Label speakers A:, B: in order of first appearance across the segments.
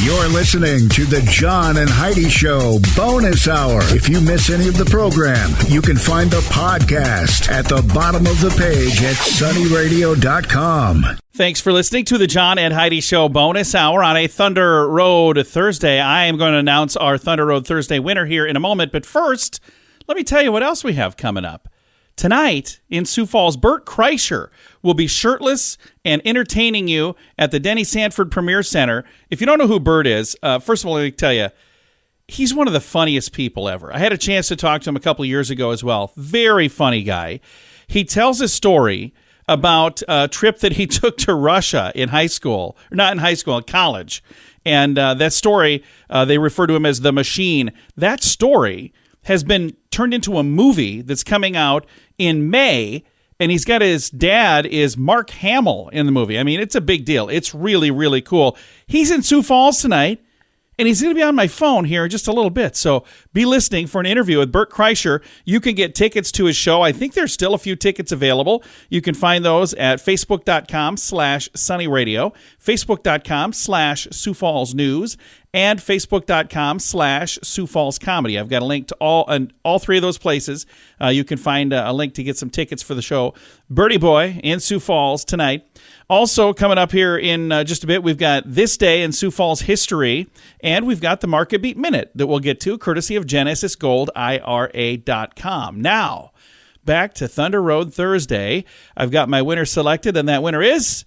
A: You're listening to the John and Heidi Show Bonus Hour. If you miss any of the program, you can find the podcast at the bottom of the page at sunnyradio.com.
B: Thanks for listening to the John and Heidi Show Bonus Hour on a Thunder Road Thursday. I am going to announce our Thunder Road Thursday winner here in a moment, but first, let me tell you what else we have coming up. Tonight in Sioux Falls, Bert Kreischer will be shirtless and entertaining you at the Denny Sanford Premier Center. If you don't know who Bert is, first of all, let me tell you, he's one of the funniest people ever. I had a chance to talk to him a couple of years ago as well. Very funny guy. He tells a story about a trip that he took to Russia in high school, or not in high school, in college. And that story, they refer to him as The Machine. That story has been turned into a movie that's coming out in May, and he's got his dad is Mark Hamill in the movie. I mean, it's a big deal. It's really, really cool. He's in Sioux Falls tonight, and he's going to be on my phone here in just a little bit. So be listening for an interview with Bert Kreischer. You can get tickets to his show. I think there's still a few tickets available. You can find those at facebook.com/sunnyradio, facebook.com/Sioux Falls News, and facebook.com/Sioux Falls Comedy. I've got a link to all three of those places. You can find a link to get some tickets for the show Birdie Boy in Sioux Falls tonight. Also coming up here in just a bit, we've got This Day in Sioux Falls History, and we've got the Market Beat Minute that we'll get to, courtesy of GenesisGoldIRA.com. Now, back to Thunder Road Thursday. I've got my winner selected, and that winner is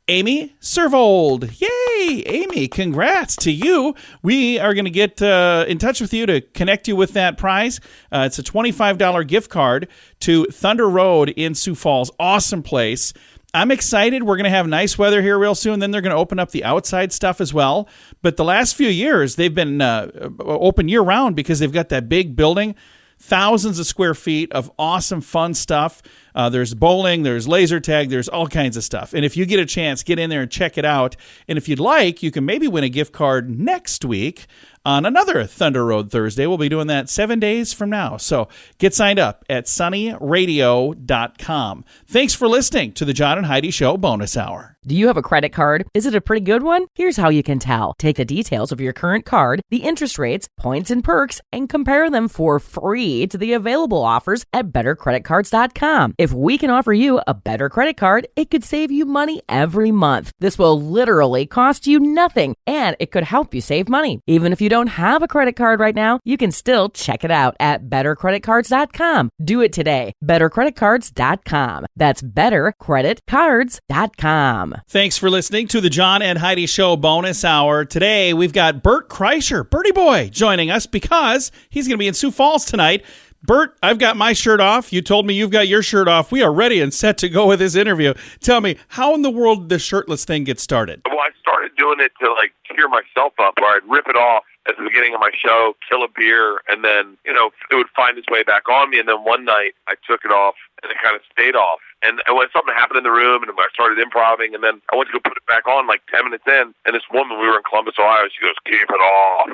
B: Amy Servold. Yay, Amy, congrats to you. We are going to get in touch with you to connect you with that prize. It's a $25 gift card to Thunder Road in Sioux Falls. Awesome place. I'm excited. We're going to have nice weather here real soon. Then they're going to open up the outside stuff as well. But the last few years, they've been open year-round because they've got that big building, thousands of square feet of awesome, fun stuff. There's bowling, there's laser tag, there's all kinds of stuff. And if you get a chance, get in there and check it out. And if you'd like, you can maybe win a gift card next week on another Thunder Road Thursday. We'll be doing that 7 days from now. So get signed up at sunnyradio.com. Thanks for listening to the John and Heidi Show Bonus Hour.
C: Do you have a credit card? Is it a pretty good one? Here's how you can tell. Take the details of your current card, the interest rates, points, and perks, and compare them for free to the available offers at bettercreditcards.com. If we can offer you a better credit card, it could save you money every month. This will literally cost you nothing, and it could help you save money. Even if you don't have a credit card right now, you can still check it out at bettercreditcards.com. Do it today. bettercreditcards.com. That's bettercreditcards.com.
B: Thanks for listening to the John and Heidi Show Bonus Hour. Today, we've got Bert Kreischer, Birdie Boy, joining us because he's going to be in Sioux Falls tonight. Bert, I've got my shirt off. You told me you've got your shirt off. We are ready and set to go with this interview. Tell me, how in the world did the shirtless thing get started?
D: Well, I started doing it to, cheer myself up, where I'd rip it off at the beginning of my show, kill a beer, and then, it would find its way back on me. And then one night, I took it off, and it kind of stayed off. And when something happened in the room, and I started improvising, and then I went to go put it back on 10 minutes in, and this woman, we were in Columbus, Ohio, she goes, keep it off.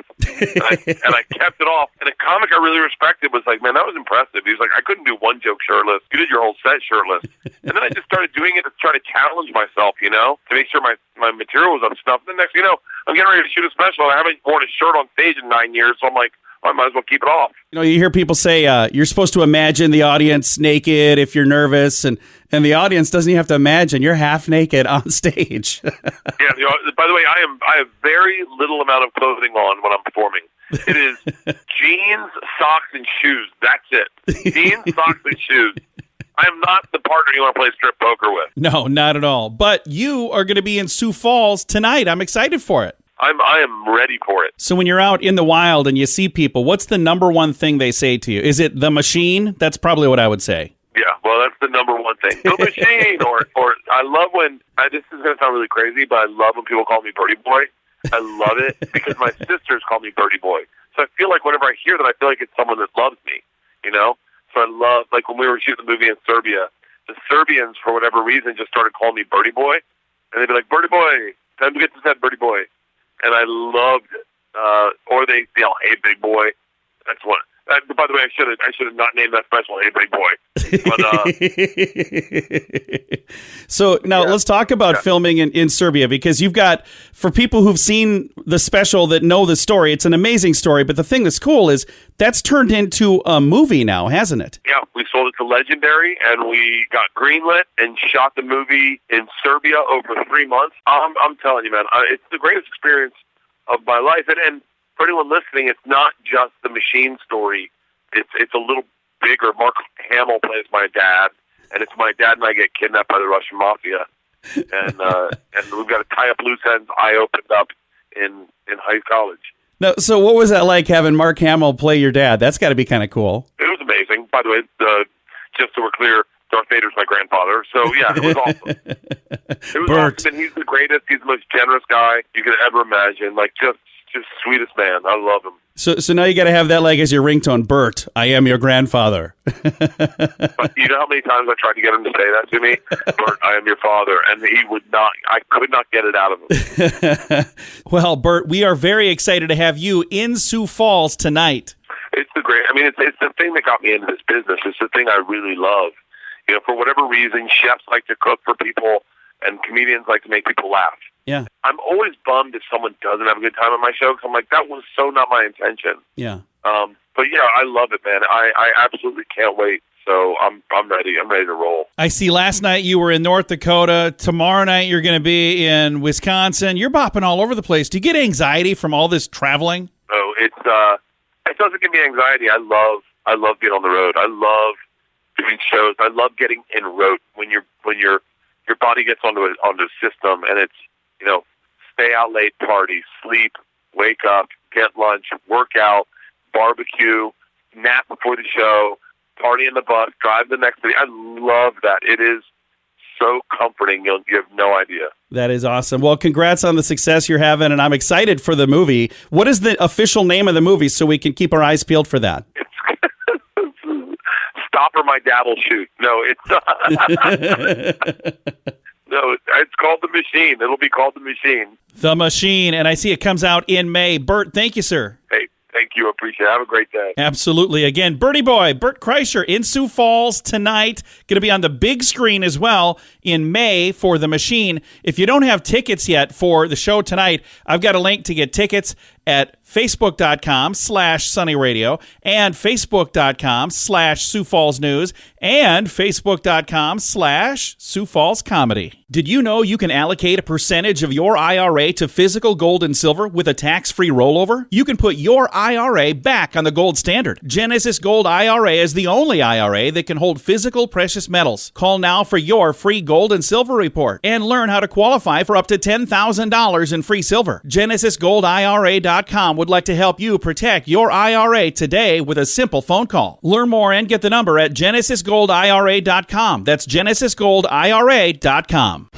D: and I kept it off. And a comic I really respected was like, man, that was impressive. He was like, I couldn't do one joke shirtless. You did your whole set shirtless. And then I just started doing it to try to challenge myself, to make sure my material was up stuff. And the next, I'm getting ready to shoot a special. I haven't worn a shirt on stage in 9 years, so I'm like, I might as well keep it off.
B: You hear people say you're supposed to imagine the audience naked if you're nervous, and the audience doesn't even have to imagine. You're half naked on stage.
D: Yeah. By the way, I have very little amount of clothing on when I'm performing. It is jeans, socks, and shoes. That's it. Jeans, socks, and shoes. I am not the partner you want to play strip poker with.
B: No, not at all. But you are going to be in Sioux Falls tonight. I'm excited for it.
D: I am ready for it.
B: So when you're out in the wild and you see people, what's the number one thing they say to you? Is it the machine? That's probably what I would say.
D: Yeah, well, that's the number one thing. The machine, or I love when, this is going to sound really crazy, but I love when people call me Birdie Boy. I love it because my sisters call me Birdie Boy. So I feel like whenever I hear that, I feel like it's someone that loves me, So I love, when we were shooting the movie in Serbia, the Serbians, for whatever reason, just started calling me Birdie Boy. And they'd be like, Birdie Boy, time to get to set, Birdie Boy. And I loved it. Or they yell, hey, big boy. That's By the way, I should have not named that special "Hey Big Boy." But,
B: so now let's talk about filming in Serbia, because you've got, for people who've seen the special that know the story, it's an amazing story. But the thing that's cool is that's turned into a movie now, hasn't it?
D: Yeah, we sold it to Legendary, and we got greenlit and shot the movie in Serbia over 3 months. I'm telling you, man, it's the greatest experience of my life. And for anyone listening, it's not just the Machine story. It's a little bigger. Mark Hamill plays my dad, and it's my dad and I get kidnapped by the Russian mafia, and we've got to tie up loose ends. I opened up in high college.
B: No, so what was that like, having Mark Hamill play your dad? That's got to be kind of cool.
D: It was amazing. By the way, just so we're clear, Darth Vader's my grandfather. So yeah, it was awesome. It was awesome, and he's the greatest. He's the most generous guy you could ever imagine. Like just sweetest man. I love him.
B: So now you got to have that like as your ringtone, Bert. I am your grandfather.
D: But you know how many times I tried to get him to say that to me? Bert, I am your father, and he would not. I could not get it out of him.
B: Well, Bert, we are very excited to have you in Sioux Falls tonight.
D: It's the great. I mean, it's the thing that got me into this business. It's the thing I really love. You know, for whatever reason, chefs like to cook for people, and comedians like to make people laugh.
B: Yeah.
D: I'm always bummed if someone doesn't have a good time on my show, because I'm like, that was so not my intention.
B: Yeah.
D: But yeah, I love it, man. I absolutely can't wait. So I'm ready. I'm ready to roll. I
B: see last night you were in North Dakota. Tomorrow night you're going to be in Wisconsin. You're bopping all over the place. Do you get anxiety from all this traveling?
D: Oh, it doesn't give me anxiety. I love being on the road. I love doing shows. I love getting en route when your body gets onto a system, and it's, you know, stay out late, party, sleep, wake up, get lunch, work out, barbecue, nap before the show, party in the bus, drive the next day. I love that. It is so comforting. You have no idea.
B: That is awesome. Well, congrats on the success you're having, and I'm excited for the movie. What is the official name of the movie so we can keep our eyes peeled for that?
D: Stop or My Dad Will Shoot. No, no, it's called The Machine. It'll be called The Machine.
B: The Machine, and I see it comes out in May. Bert, thank you, sir.
D: Hey, thank you. Appreciate it. Have a great day.
B: Absolutely. Again, Bertie Boy, Bert Kreischer in Sioux Falls tonight. Going to be on the big screen as well in May for The Machine. If you don't have tickets yet for the show tonight, I've got a link to get tickets at facebook.com/sunnyradio and facebook.com/Sioux Falls News and facebook.com/Sioux Falls Comedy. Did you know you can allocate a percentage of your IRA to physical gold and silver with a tax-free rollover? You can put your IRA back on the gold standard. Genesis Gold IRA is the only IRA that can hold physical precious metals. Call now for your free gold and silver report and learn how to qualify for up to $10,000 in free silver. GenesisGoldIRA.com would like to help you protect your IRA today with a simple phone call. Learn more and get the number at GenesisGoldIRA.com. That's GenesisGoldIRA.com.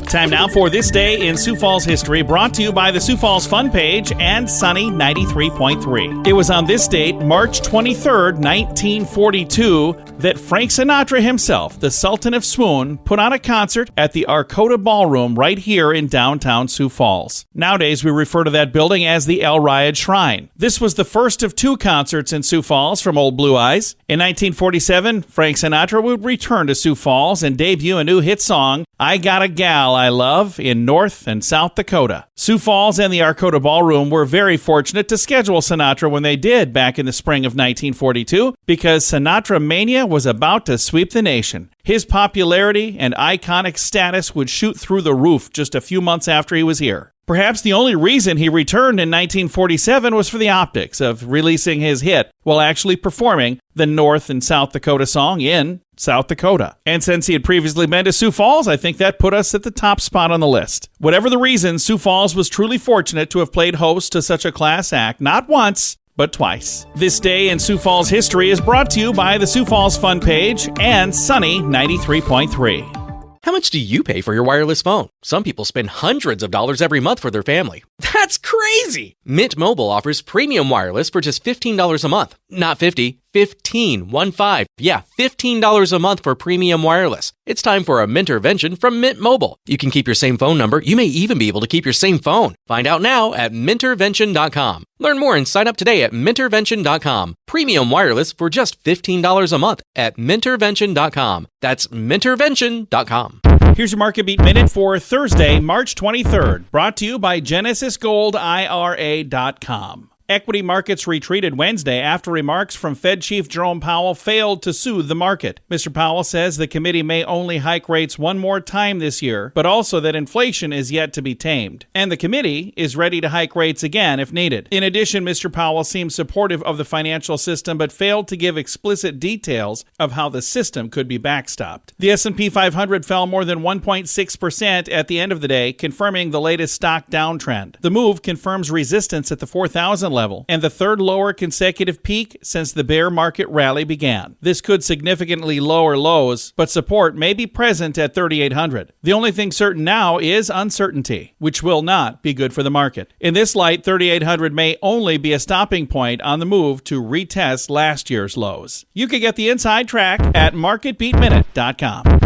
B: Time now for This Day in Sioux Falls History, brought to you by the Sioux Falls Fun Page and Sunny 93.3. It was on this date, March 23rd, 1942, that Frank Sinatra himself, the Sultan of Swoon, put on a concert at the Arcota Ballroom right here in downtown Sioux Falls. Nowadays, we refer to that building as the El Riad Shrine. This was the first of two concerts in Sioux Falls from Old Blue Eyes. In 1947, Frank Sinatra would return to Sioux Falls and debut a new hit song, I Got a Gal I Love, in North and South Dakota. Sioux Falls and the Arcota Ballroom were very fortunate to schedule Sinatra when they did back in the spring of 1942, because Sinatra Mania was about to sweep the nation. His popularity and iconic status would shoot through the roof just a few months after he was here. Perhaps the only reason he returned in 1947 was for the optics of releasing his hit while actually performing the North and South Dakota song in South Dakota. And since he had previously been to Sioux Falls, I think that put us at the top spot on the list. Whatever the reason, Sioux Falls was truly fortunate to have played host to such a class act, not once, but twice. This Day in Sioux Falls History is brought to you by the Sioux Falls Fun Page and Sunny 93.3.
E: How much do you pay for your wireless phone? Some people spend hundreds of dollars every month for their family. That's crazy! Mint Mobile offers premium wireless for just $15 a month. Not $50, $15. Yeah, $15 a month for premium wireless. It's time for a Mintervention from Mint Mobile. You can keep your same phone number. You may even be able to keep your same phone. Find out now at Mintervention.com. Learn more and sign up today at Mintervention.com. Premium wireless for just $15 a month at Mintervention.com. That's Mintervention.com.
B: Here's your Market Beat Minute for Thursday, March 23rd, brought to you by GenesisGoldIRA.com. Equity markets retreated Wednesday after remarks from Fed Chief Jerome Powell failed to soothe the market. Mr. Powell says the committee may only hike rates one more time this year, but also that inflation is yet to be tamed. And the committee is ready to hike rates again if needed. In addition, Mr. Powell seemed supportive of the financial system, but failed to give explicit details of how the system could be backstopped. The S&P 500 fell more than 1.6% at the end of the day, confirming the latest stock downtrend. The move confirms resistance at the 4,000 level and the third lower consecutive peak since the bear market rally began. This could significantly lower lows, but support may be present at 3,800. The only thing certain now is uncertainty, which will not be good for the market. In this light, 3,800 may only be a stopping point on the move to retest last year's lows. You can get the inside track at MarketBeatMinute.com.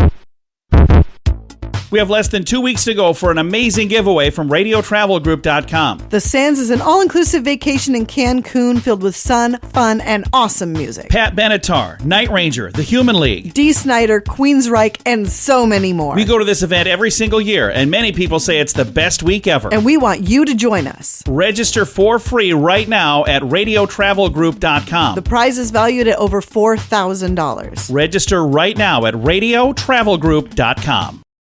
B: We have less than 2 weeks to go for an amazing giveaway from RadioTravelGroup.com.
F: The Sands is an all-inclusive vacation in Cancun filled with sun, fun, and awesome music.
B: Pat Benatar, Night Ranger, The Human League,
F: Dee Snider, Queensryche, and so many more.
B: We go to this event every single year, and many people say it's the best week ever.
F: And we want you to join us.
B: Register for free right now at RadioTravelGroup.com.
F: The prize is valued at over $4,000.
B: Register right now at RadioTravelGroup.com.